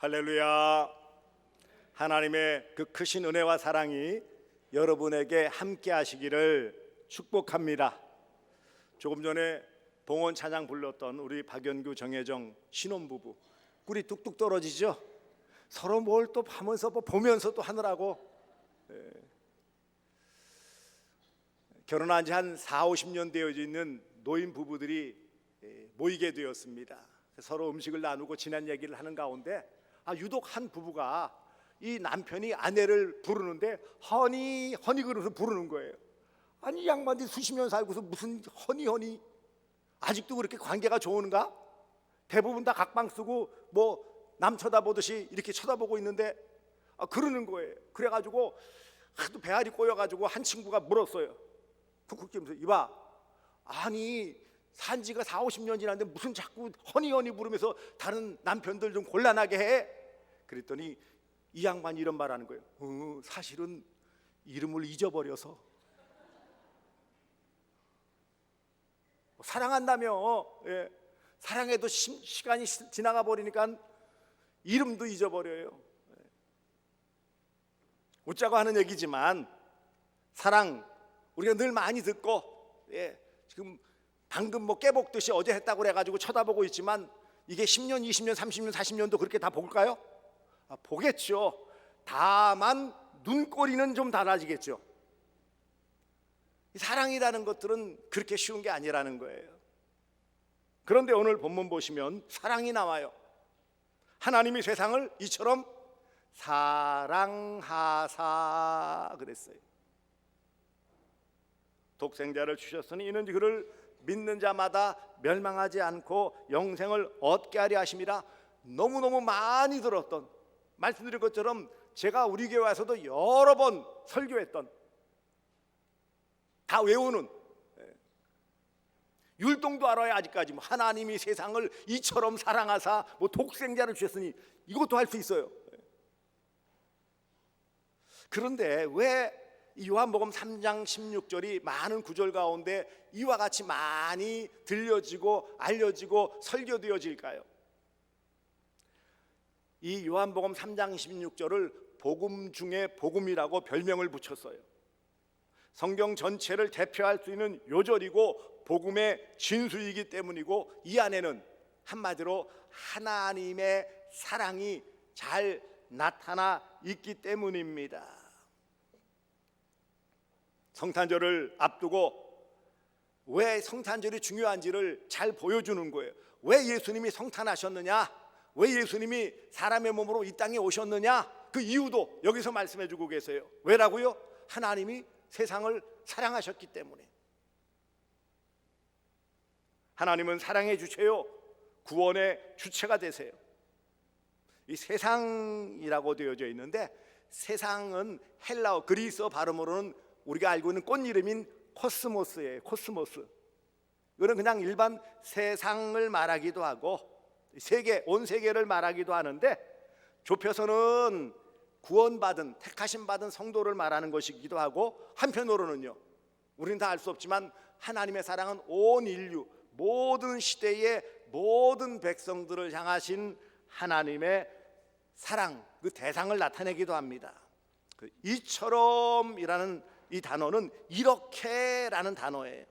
할렐루야. 하나님의 그 크신 은혜와 사랑이 여러분에게 함께 하시기를 축복합니다. 조금 전에 봉헌 찬양 불렀던 우리 박연규 정혜정 신혼부부, 꿀이 뚝뚝 떨어지죠. 서로 뭘 또 하면서 보면서 또 하느라고 결혼한 지 한 40-50년 되어 있는 노인 부부들이 모이게 되었습니다. 서로 음식을 나누고 지난 얘기를 하는 가운데 유독 한 부부가 이 남편이 아내를 부르는데 허니 허니 그러면서 부르는 거예요. 아니, 이 양반들이 수십 년 살고서 무슨 허니 아직도 그렇게 관계가 좋은가? 대부분 다 각방 쓰고 뭐 남 쳐다보듯이 이렇게 쳐다보고 있는데 그러는 거예요. 그래가지고 하도 배알이 꼬여가지고 한 친구가 물었어요. 쿡쿡 끼면서, 이봐, 아니 산지가 40-50년 지났는데 무슨 자꾸 허니 부르면서 다른 남편들 좀 곤란하게 해? 그랬더니 이 양반이 이런 말 하는 거예요. 사실은 이름을 잊어버려서. 사랑한다며, 사랑해도 시간이 지나가 버리니까 이름도 잊어버려요. 웃자고 하는 얘기지만 사랑 우리가 늘 많이 듣고, 지금 방금 뭐 깨복듯이 어제 했다고 그래가지고 쳐다보고 있지만 이게 10년, 20년, 30년, 40년도 그렇게 다 볼까요? 보겠죠. 다만 눈꼬리는 좀 달라지겠죠. 사랑이라는 것들은 그렇게 쉬운 게 아니라는 거예요. 그런데 오늘 본문 보시면 사랑이 나와요. 하나님이 세상을 이처럼 사랑하사 그랬어요. 독생자를 주셨으니 이는 그를 믿는 자마다 멸망하지 않고 영생을 얻게 하려 하심이라. 너무너무 많이 들었던, 말씀드린 것처럼 제가 우리 교회 와서도 여러 번 설교했던, 다 외우는, 율동도 알아야 아직까지 하나님이 세상을 이처럼 사랑하사 독생자를 주셨으니 이것도 할 수 있어요. 그런데 왜 요한복음 3장 16절이 많은 구절 가운데 이와 같이 많이 들려지고 알려지고 설교되어질까요? 이 요한복음 3장 16절을 복음 중에 복음이라고 별명을 붙였어요. 성경 전체를 대표할 수 있는 요절이고 복음의 진수이기 때문이고, 이 안에는 한마디로 하나님의 사랑이 잘 나타나 있기 때문입니다. 성탄절을 앞두고 왜 성탄절이 중요한지를 잘 보여주는 거예요. 왜 예수님이 성탄하셨느냐, 왜 예수님이 사람의 몸으로 이 땅에 오셨느냐, 그 이유도 여기서 말씀해 주고 계세요. 왜라고요? 하나님이 세상을 사랑하셨기 때문에. 하나님은 사랑해 주세요. 구원의 주체가 되세요. 이 세상이라고 되어져 있는데, 세상은 헬라어 그리스어 발음으로는 우리가 알고 있는 꽃 이름인 코스모스예요. 코스모스. 이거는 그냥 일반 세상을 말하기도 하고 세계, 온 세계를 말하기도 하는데, 좁혀서는 구원받은, 택하심 받은 성도를 말하는 것이기도 하고, 한편으로는요, 우리는 다 알 수 없지만 하나님의 사랑은 온 인류, 모든 시대의 모든 백성들을 향하신 하나님의 사랑, 그 대상을 나타내기도 합니다. 그 이처럼이라는 이 단어는 이렇게라는 단어예요.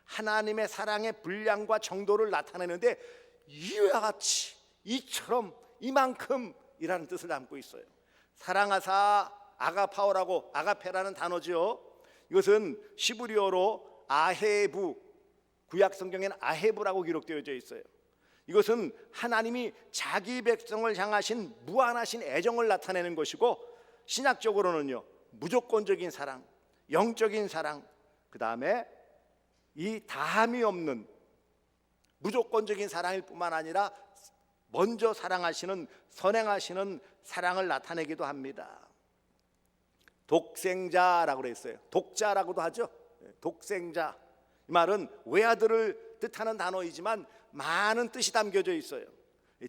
하나님의 사랑의 분량과 정도를 나타내는데 이와 같이, 이처럼, 이만큼이라는 뜻을 담고 있어요. 사랑하사 아가파오라고, 아가페라는 단어죠. 이것은 시브리어로 아헤부, 구약 성경에는 아헤부라고 기록되어져 있어요. 이것은 하나님이 자기 백성을 향하신 무한하신 애정을 나타내는 것이고, 신약적으로는요, 무조건적인 사랑, 영적인 사랑, 그 다음에 이 다함이 없는 무조건적인 사랑일 뿐만 아니라 먼저 사랑하시는, 선행하시는 사랑을 나타내기도 합니다. 독생자라고 그랬어요. 독자라고도 하죠. 독생자, 이 말은 외아들을 뜻하는 단어이지만 많은 뜻이 담겨져 있어요.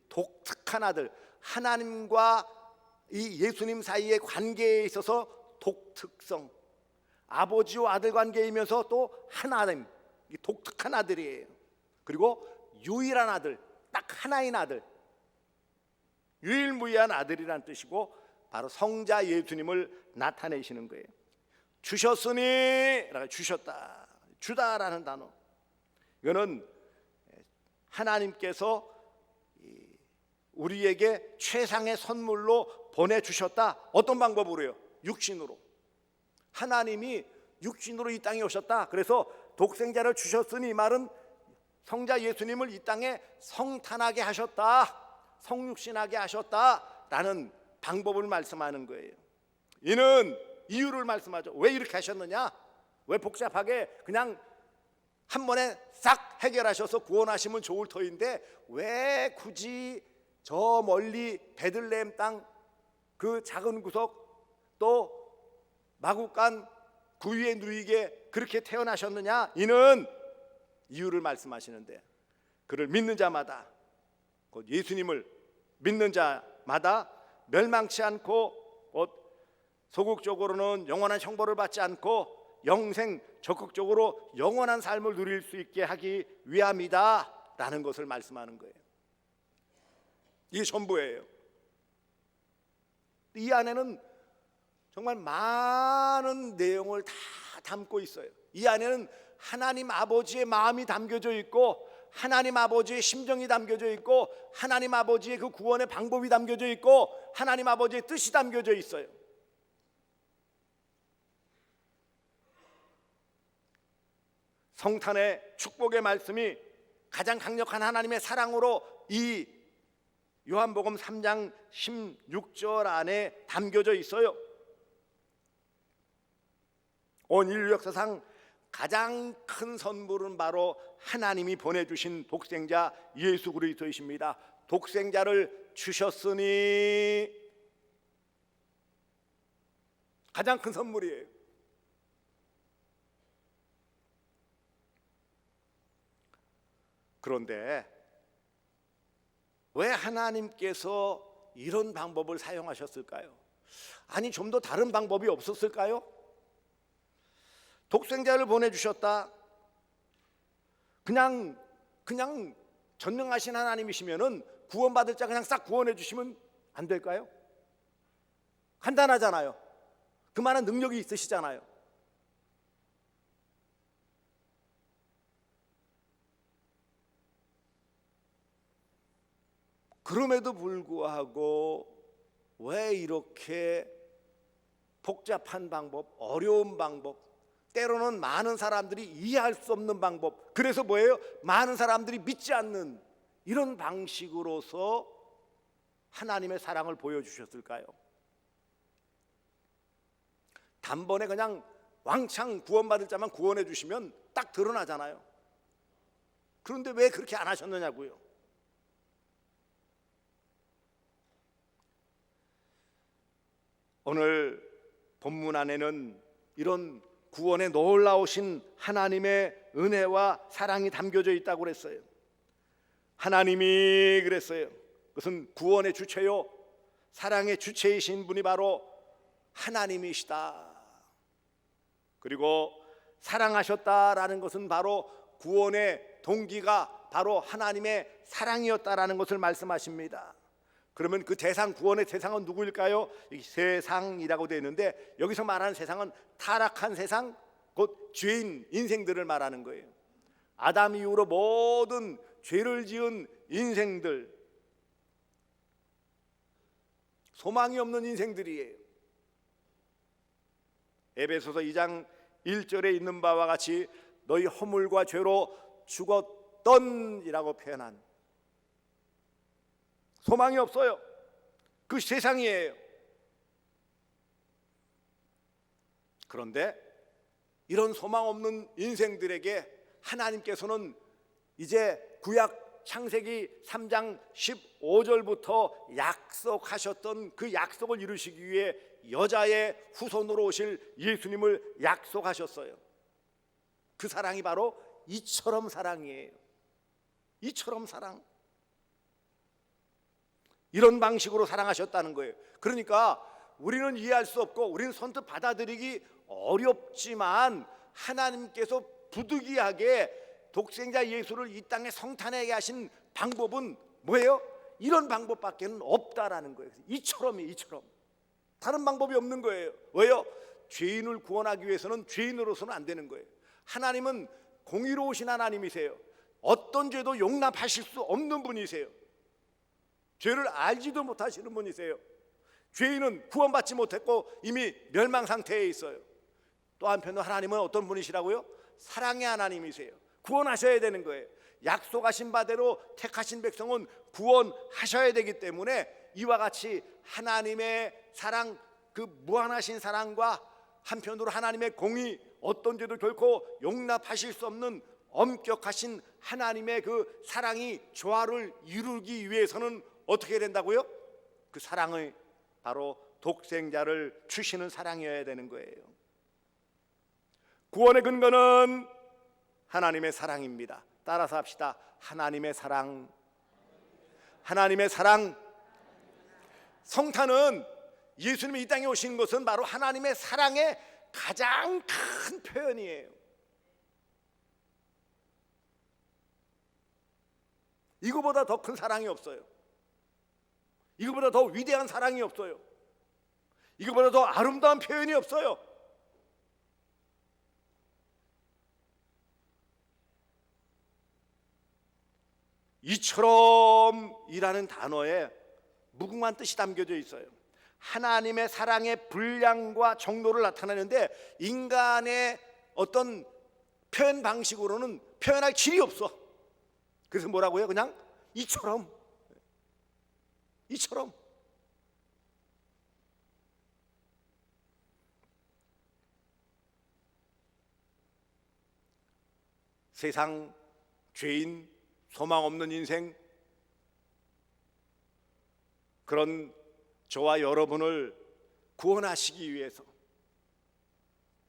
독특한 아들, 하나님과 이 예수님 사이의 관계에 있어서 독특성, 아버지와 아들 관계이면서 또 하나님, 독특한 아들이에요. 그리고 유일한 아들, 딱 하나인 아들, 유일무이한 아들이란 뜻이고 바로 성자 예수님을 나타내시는 거예요. 주셨으니, 주셨다, 주다라는 단어, 이거는 하나님께서 우리에게 최상의 선물로 보내주셨다. 어떤 방법으로요? 육신으로. 하나님이 육신으로 이 땅에 오셨다. 그래서 독생자를 주셨으니, 이 말은 성자 예수님을 이 땅에 성탄하게 하셨다, 성육신하게 하셨다라는 방법을 말씀하는 거예요. 이는 이유를 말씀하죠. 왜 이렇게 하셨느냐? 왜 복잡하게 그냥 한 번에 싹 해결하셔서 구원하시면 좋을 터인데 왜 굳이 저 멀리 베들레헴 땅 그 작은 구석 또 마구간 구유에 누이게 그렇게 태어나셨느냐? 이는 이유를 말씀하시는데, 그를 믿는 자마다, 곧 예수님을 믿는 자마다 멸망치 않고 소극적으로는 영원한 형벌을 받지 않고 영생, 적극적으로 영원한 삶을 누릴 수 있게 하기 위함이다 라는 것을 말씀하는 거예요. 이게 전부예요. 이 안에는 정말 많은 내용을 다 담고 있어요. 이 안에는 하나님 아버지의 마음이 담겨져 있고, 하나님 아버지의 심정이 담겨져 있고, 하나님 아버지의 그 구원의 방법이 담겨져 있고, 하나님 아버지의 뜻이 담겨져 있어요. 성탄의 축복의 말씀이 가장 강력한 하나님의 사랑으로 이 요한복음 3장 16절 안에 담겨져 있어요. 온 인류 역사상 가장 큰 선물은 바로 하나님이 보내주신 독생자 예수 그리스도이십니다. 독생자를 주셨으니 가장 큰 선물이에요. 그런데 왜 하나님께서 이런 방법을 사용하셨을까요? 아니, 좀 더 다른 방법이 없었을까요? 독생자를 보내주셨다. 그냥 전능하신 하나님이시면은 구원받을 자 그냥 싹 구원해 주시면 안 될까요? 간단하잖아요. 그만한 능력이 있으시잖아요. 그럼에도 불구하고 왜 이렇게 복잡한 방법, 어려운 방법, 때로는 많은 사람들이 이해할 수 없는 방법, 그래서 뭐예요? 많은 사람들이 믿지 않는 이런 방식으로서 하나님의 사랑을 보여주셨을까요? 단번에 그냥 왕창 구원받을 자만 구원해 주시면 딱 드러나잖아요. 그런데 왜 그렇게 안 하셨느냐고요. 오늘 본문 안에는 이런 구원에 놀라우신 하나님의 은혜와 사랑이 담겨져 있다고 그랬어요. 하나님이 그랬어요. 그것은 구원의 주체요, 사랑의 주체이신 분이 바로 하나님이시다. 그리고 사랑하셨다라는 것은 바로 구원의 동기가 바로 하나님의 사랑이었다라는 것을 말씀하십니다. 그러면 그 대상, 구원의 대상은 누구일까요? 세상이라고 되어 있는데 여기서 말하는 세상은 타락한 세상, 곧 죄인 인생들을 말하는 거예요. 아담 이후로 모든 죄를 지은 인생들, 소망이 없는 인생들이에요. 에베소서 2장 1절에 있는 바와 같이 너희 허물과 죄로 죽었던이라고 표현한, 소망이 없어요. 그 세상이에요. 그런데 이런 소망 없는 인생들에게 하나님께서는 이제 구약 창세기 3장 15절부터 약속하셨던 그 약속을 이루시기 위해 여자의 후손으로 오실 예수님을 약속하셨어요. 그 사랑이 바로 이처럼 사랑이에요. 이처럼 사랑. 이런 방식으로 사랑하셨다는 거예요. 그러니까 우리는 이해할 수 없고 우리는 선뜻 받아들이기 어렵지만 하나님께서 부득이하게 독생자 예수를 이 땅에 성탄하게 하신 방법은 뭐예요? 이런 방법밖에는 없다라는 거예요. 이처럼 다른 방법이 없는 거예요. 왜요? 죄인을 구원하기 위해서는 죄인으로서는 안 되는 거예요. 하나님은 공의로우신 하나님이세요. 어떤 죄도 용납하실 수 없는 분이세요. 죄를 알지도 못하시는 분이세요. 죄인은 구원받지 못했고 이미 멸망 상태에 있어요. 또 한편으로 하나님은 어떤 분이시라고요? 사랑의 하나님이세요. 구원하셔야 되는 거예요. 약속하신 바대로 택하신 백성은 구원하셔야 되기 때문에 이와 같이 하나님의 사랑, 그 무한하신 사랑과 한편으로 하나님의 공의, 어떤 죄도 결코 용납하실 수 없는 엄격하신 하나님의 그 사랑이 조화를 이루기 위해서는 어떻게 된다고요? 그 사랑의 바로 독생자를 주시는 사랑이어야 되는 거예요. 구원의 근거는 하나님의 사랑입니다. 따라서 합시다. 하나님의 사랑. 하나님의 사랑. 성탄은 예수님이 이 땅에 오신 것은 바로 하나님의 사랑의 가장 큰 표현이에요. 이거보다 더 큰 사랑이 없어요. 이거보다 더 위대한 사랑이 없어요. 이거보다 더 아름다운 표현이 없어요. 이처럼이라는 단어에 무궁한 뜻이 담겨져 있어요. 하나님의 사랑의 분량과 정도를 나타내는데 인간의 어떤 표현 방식으로는 표현할 길이 없어. 그래서 뭐라고요? 그냥 이처럼. 세상, 죄인, 소망 없는 인생, 그런 저와 여러분을 구원하시기 위해서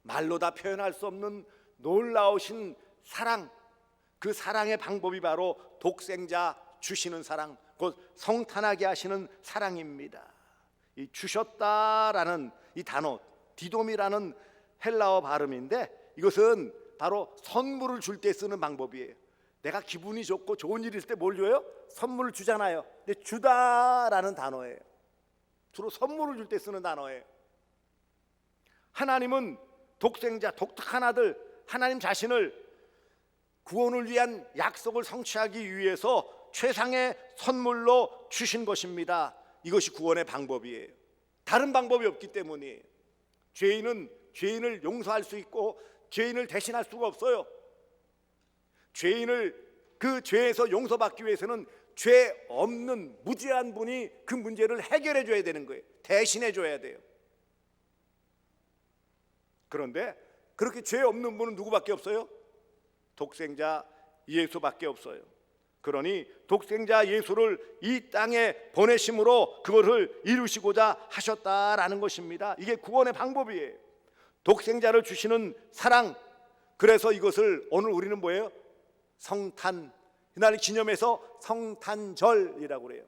말로 다 표현할 수 없는 놀라우신 사랑, 그 사랑의 방법이 바로 독생자 주시는 사랑, 곧 성탄하게 하시는 사랑입니다. 이 주셨다라는 이 단어, 디돔이라는 헬라어 발음인데 이것은 바로 선물을 줄 때 쓰는 방법이에요. 내가 기분이 좋고 좋은 일이 있을 때 뭘 줘요? 선물을 주잖아요. 근데 주다라는 단어예요. 주로 선물을 줄 때 쓰는 단어예요. 하나님은 독생자, 독특한 아들 하나님 자신을 구원을 위한 약속을 성취하기 위해서 최상의 선물로 주신 것입니다. 이것이 구원의 방법이에요. 다른 방법이 없기 때문이에요. 죄인은 죄인을 용서할 수 있고 죄인을 대신할 수가 없어요. 죄인을 그 죄에서 용서받기 위해서는 죄 없는 무죄한 분이 그 문제를 해결해 줘야 되는 거예요. 대신해 줘야 돼요. 그런데 그렇게 죄 없는 분은 누구밖에 없어요? 독생자 예수밖에 없어요. 그러니 독생자 예수를 이 땅에 보내심으로 그것을 이루시고자 하셨다라는 것입니다. 이게 구원의 방법이에요. 독생자를 주시는 사랑. 그래서 이것을 오늘 우리는 뭐예요? 성탄, 이날을 기념해서 성탄절이라고 그래요.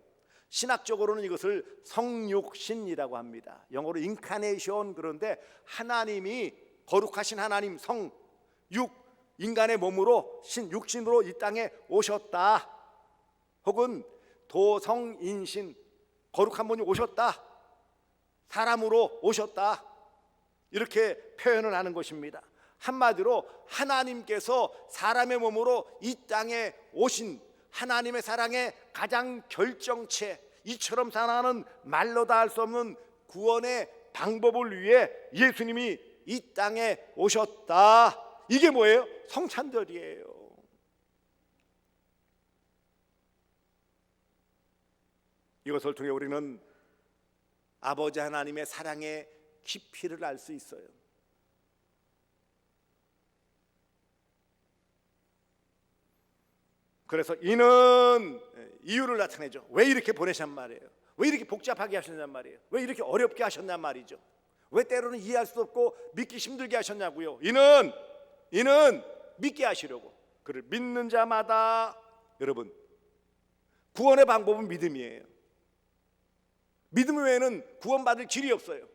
신학적으로는 이것을 성육신이라고 합니다. 영어로 인카네이션. 그런데 하나님이 거룩하신 하나님, 성, 육, 인간의 몸으로 육신으로 이 땅에 오셨다. 혹은 도성인신, 거룩한 분이 오셨다. 사람으로 오셨다. 이렇게 표현을 하는 것입니다. 한마디로 하나님께서 사람의 몸으로 이 땅에 오신 하나님의 사랑의 가장 결정체, 이처럼 사랑하는 말로 다 할 수 없는 구원의 방법을 위해 예수님이 이 땅에 오셨다. 이게 뭐예요? 성탄절이에요. 이것을 통해 우리는 아버지 하나님의 사랑의 깊이를 알 수 있어요. 그래서 이는 이유를 나타내죠. 왜 이렇게 보내셨단 말이에요? 왜 이렇게 복잡하게 하셨냔 말이에요? 왜 이렇게 어렵게 하셨냔 말이죠? 왜 때로는 이해할 수 없고 믿기 힘들게 하셨냐고요? 이는 믿게 하시려고. 그를 믿는 자마다, 여러분, 구원의 방법은 믿음이에요. 믿음 외에는 구원받을 길이 없어요.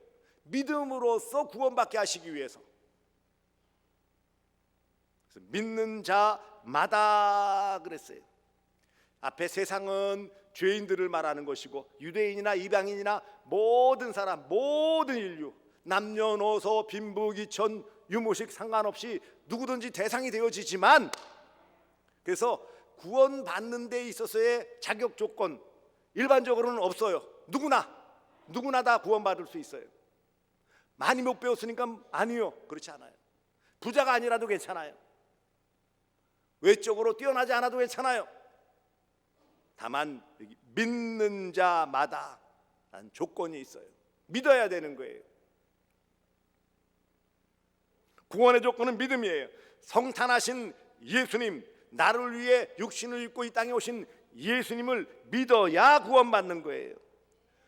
믿음으로써 구원받게 하시기 위해서. 그래서 믿는 자마다 그랬어요. 앞에 세상은 죄인들을 말하는 것이고 유대인이나 이방인이나 모든 사람, 모든 인류, 남녀노소, 빈부귀천, 유무식 상관없이 누구든지 대상이 되어지지만, 그래서 구원받는 데 있어서의 자격 조건 일반적으로는 없어요. 누구나 다 구원받을 수 있어요. 많이 못 배웠으니까 아니요, 그렇지 않아요. 부자가 아니라도 괜찮아요. 외적으로 뛰어나지 않아도 괜찮아요. 다만 여기 믿는 자마다 라는 조건이 있어요. 믿어야 되는 거예요. 구원의 조건은 믿음이에요. 성탄하신 예수님, 나를 위해 육신을 입고 이 땅에 오신 예수님을 믿어야 구원받는 거예요.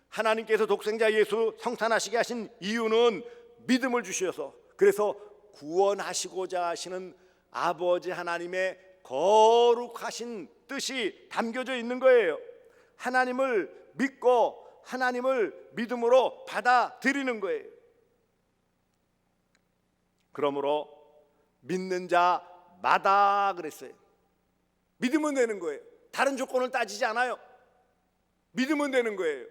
하나님께서 독생자 예수 성탄하시게 하신 이유는 믿음을 주셔서, 그래서 구원하시고자 하시는 아버지 하나님의 거룩하신 뜻이 담겨져 있는 거예요. 하나님을 믿고 하나님을 믿음으로 받아들이는 거예요. 그러므로 믿는 자마다 그랬어요. 믿으면 되는 거예요. 다른 조건을 따지지 않아요. 믿으면 되는 거예요.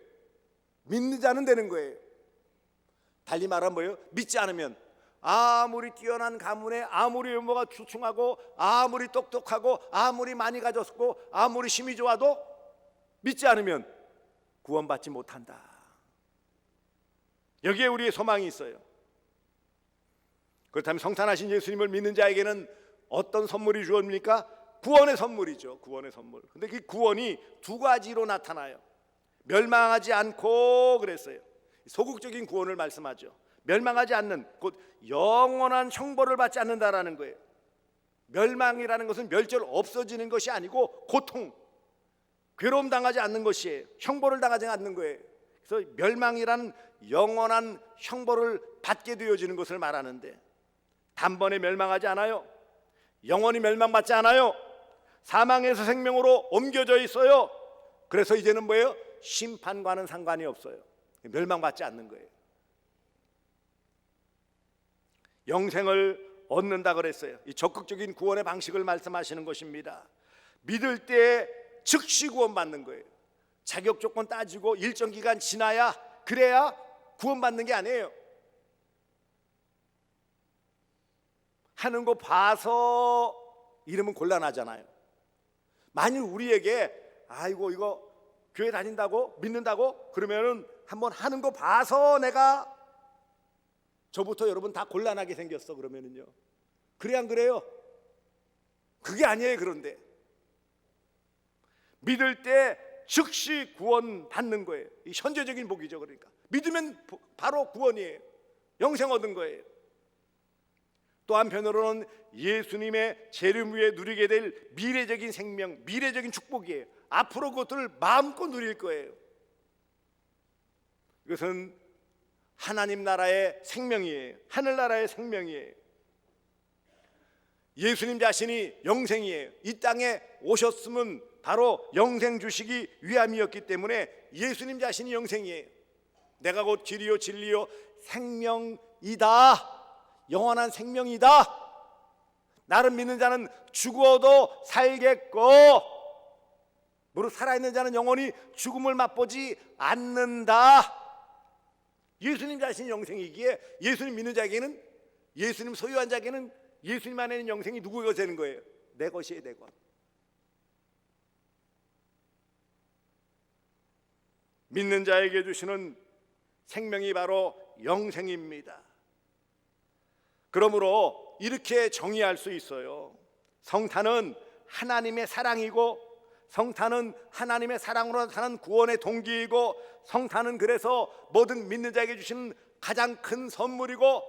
믿는 자는 되는 거예요. 달리 말하면 뭐예요? 믿지 않으면 아무리 뛰어난 가문에 아무리 외모가 출중하고 아무리 똑똑하고 아무리 많이 가졌고 아무리 힘이 좋아도 믿지 않으면 구원받지 못한다. 여기에 우리의 소망이 있어요. 그렇다면 성탄하신 예수님을 믿는 자에게는 어떤 선물이 주어집니까? 구원의 선물이죠. 구원의 선물. 근데 그 구원이 두 가지로 나타나요. 멸망하지 않고 그랬어요. 소극적인 구원을 말씀하죠. 멸망하지 않는, 곧 영원한 형벌을 받지 않는다라는 거예요. 멸망이라는 것은 멸절 없어지는 것이 아니고 고통, 괴로움 당하지 않는 것이에요. 형벌을 당하지 않는 거예요. 그래서 멸망이란 영원한 형벌을 받게 되어지는 것을 말하는데, 단번에 멸망하지 않아요. 영원히 멸망받지 않아요. 사망에서 생명으로 옮겨져 있어요. 그래서 이제는 뭐예요? 심판과는 상관이 없어요. 멸망받지 않는 거예요. 영생을 얻는다 그랬어요. 이 적극적인 구원의 방식을 말씀하시는 것입니다. 믿을 때 즉시 구원받는 거예요. 자격 조건 따지고 일정 기간 지나야, 그래야 구원받는 게 아니에요. 하는 거 봐서 이러면 곤란하잖아요. 만일 우리에게 아이고 이거 교회 다닌다고 믿는다고 그러면은 한번 하는 거 봐서 내가 저부터 여러분 다 곤란하게 생겼어 그러면은요. 그래 안 그래요? 그게 아니에요. 그런데 믿을 때 즉시 구원 받는 거예요. 이 현재적인 복이죠. 그러니까 믿으면 바로 구원이에요. 영생 얻은 거예요. 또 한편으로는 예수님의 재림 후에 누리게 될 미래적인 생명, 미래적인 축복이에요. 앞으로 그것들을 마음껏 누릴 거예요. 이것은 하나님 나라의 생명이에요. 하늘나라의 생명이에요. 예수님 자신이 영생이에요. 이 땅에 오셨으면 바로 영생 주시기 위함이었기 때문에 예수님 자신이 영생이에요. 내가 곧 길이요 진리요 생명이다. 영원한 생명이다. 나를 믿는 자는 죽어도 살겠고 무릇 살아있는 자는 영원히 죽음을 맛보지 않는다. 예수님 자신이 영생이기에 예수님 믿는 자에게는, 예수님 소유한 자에게는 예수님 안에 있는 영생이 누구가 되는 거예요? 내 것이에요. 내 것. 믿는 자에게 주시는 생명이 바로 영생입니다. 그러므로 이렇게 정의할 수 있어요. 성탄은 하나님의 사랑이고, 성탄은 하나님의 사랑으로 나타난 구원의 동기이고, 성탄은 그래서 모든 믿는 자에게 주시는 가장 큰 선물이고,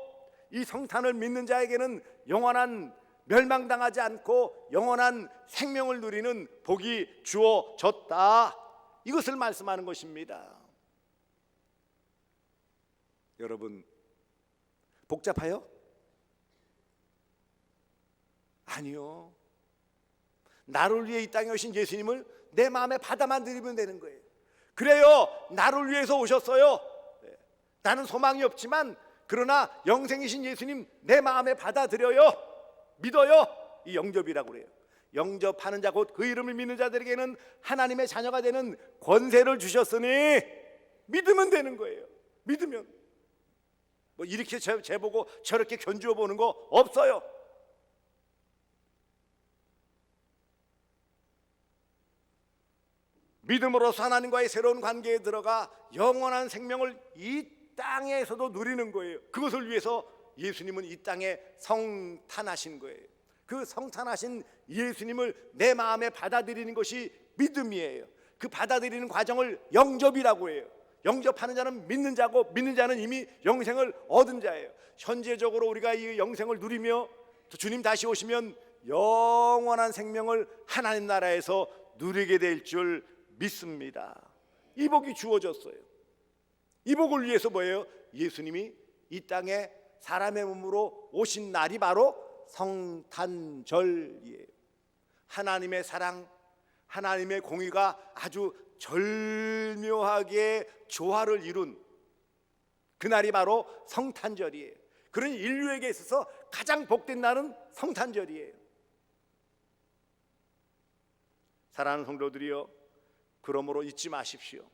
이 성탄을 믿는 자에게는 영원한 멸망당하지 않고 영원한 생명을 누리는 복이 주어졌다. 이것을 말씀하는 것입니다. 여러분, 복잡해요? 아니요. 나를 위해 이 땅에 오신 예수님을 내 마음에 받아만 들이면 되는 거예요. 그래요. 나를 위해서 오셨어요. 나는 소망이 없지만 그러나 영생이신 예수님 내 마음에 받아들여요. 믿어요. 이 영접이라고 그래요. 영접하는 자 곧 그 이름을 믿는 자들에게는 하나님의 자녀가 되는 권세를 주셨으니 믿으면 되는 거예요. 믿으면 뭐 이렇게 재보고 저렇게 견주어 보는 거 없어요. 믿음으로써 하나님과의 새로운 관계에 들어가 영원한 생명을 이 땅에서도 누리는 거예요. 그것을 위해서 예수님은 이 땅에 성탄하신 거예요. 그 성탄하신 예수님을 내 마음에 받아들이는 것이 믿음이에요. 그 받아들이는 과정을 영접이라고 해요. 영접하는 자는 믿는 자고 믿는 자는 이미 영생을 얻은 자예요. 현재적으로 우리가 이 영생을 누리며 주님 다시 오시면 영원한 생명을 하나님 나라에서 누리게 될 줄 믿습니다. 이 복이 주어졌어요. 이 복을 위해서 뭐예요? 예수님이 이 땅에 사람의 몸으로 오신 날이 바로 성탄절이에요. 하나님의 사랑, 하나님의 공의가 아주 절묘하게 조화를 이룬 그날이 바로 성탄절이에요. 그러니 인류에게 있어서 가장 복된 날은 성탄절이에요. 사랑하는 성도들이여, 그러므로 잊지 마십시오.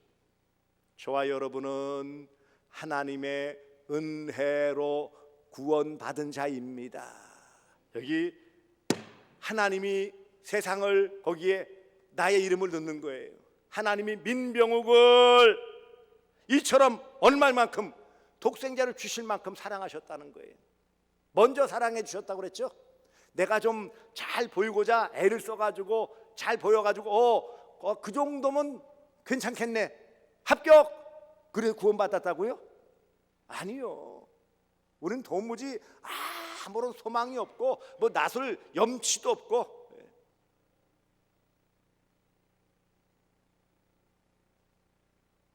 저와 여러분은 하나님의 은혜로 구원받은 자입니다. 여기 하나님이 세상을 거기에 나의 이름을 넣는 거예요. 하나님이 민병욱을 이처럼 얼마만큼 독생자를 주실 만큼 사랑하셨다는 거예요. 먼저 사랑해 주셨다고 그랬죠. 내가 좀 잘 보이고자 애를 써가지고 잘 보여가지고 그 정도면 괜찮겠네, 합격, 그래 구원받았다고요? 아니요. 우리는 도무지 아무런 소망이 없고 뭐 낯을 염치도 없고,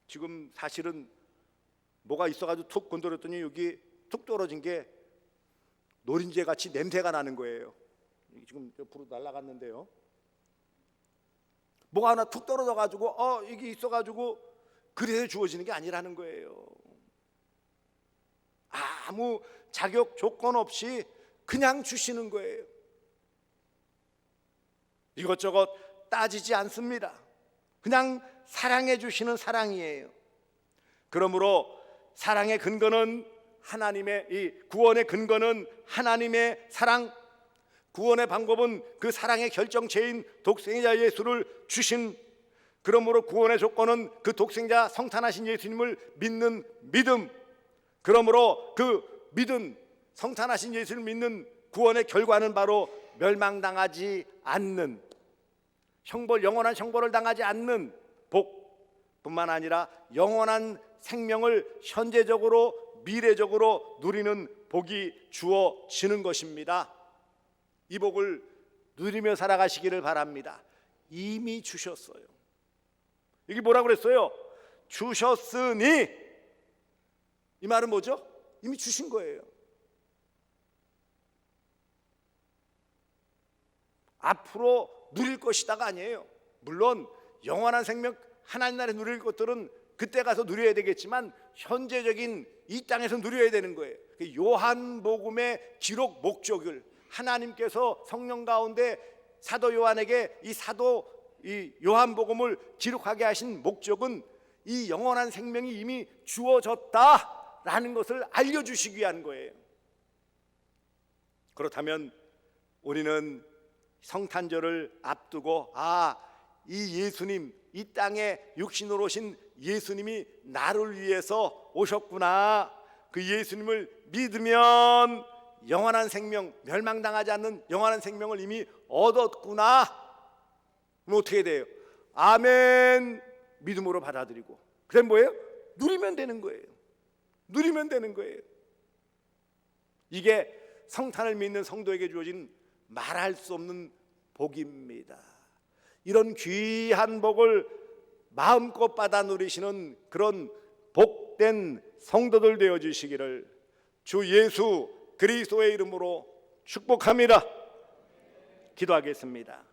지금 사실은 뭐가 있어가지고 툭 건드렸더니 여기 툭 떨어진 게 노린재 같이 냄새가 나는 거예요. 지금 옆으로 날아갔는데요. 뭐가 하나 툭 떨어져가지고 이게 있어가지고 그래서 주어지는 게 아니라는 거예요. 아무 자격 조건 없이 그냥 주시는 거예요. 이것저것 따지지 않습니다. 그냥 사랑해 주시는 사랑이에요. 그러므로 사랑의 근거는 하나님의, 이 구원의 근거는 하나님의 사랑, 구원의 방법은 그 사랑의 결정체인 독생자 예수를 주신, 그러므로 구원의 조건은 그 독생자 성탄하신 예수님을 믿는 믿음, 그러므로 그 믿은 성탄하신 예수를 믿는 구원의 결과는 바로 멸망당하지 않는 영원한 형벌을 당하지 않는 복뿐만 아니라 영원한 생명을 현재적으로 미래적으로 누리는 복이 주어지는 것입니다. 이 복을 누리며 살아가시기를 바랍니다. 이미 주셨어요. 이게 뭐라고 그랬어요? 주셨으니. 이 말은 뭐죠? 이미 주신 거예요. 앞으로 누릴 것이다가 아니에요. 물론 영원한 생명 하나님 나라에 누릴 것들은 그때 가서 누려야 되겠지만 현재적인 이 땅에서 누려야 되는 거예요. 요한복음의 기록 목적을 하나님께서 성령 가운데 사도 요한에게 이 요한복음을 기록하게 하신 목적은 이 영원한 생명이 이미 주어졌다라는 것을 알려주시기 위한 거예요. 그렇다면 우리는 성탄절을 앞두고 이 예수님, 이 땅에 육신으로 오신 예수님이 나를 위해서 오셨구나, 그 예수님을 믿으면 영원한 생명, 멸망당하지 않는 영원한 생명을 이미 얻었구나. 그럼 어떻게 돼요? 아멘, 믿음으로 받아들이고, 그럼 뭐예요? 누리면 되는 거예요. 누리면 되는 거예요. 이게 성탄을 믿는 성도에게 주어진 말할 수 없는 복입니다. 이런 귀한 복을 마음껏 받아 누리시는 그런 복된 성도들 되어 주시기를 주 예수 그리스도의 이름으로 축복합니다. 기도하겠습니다.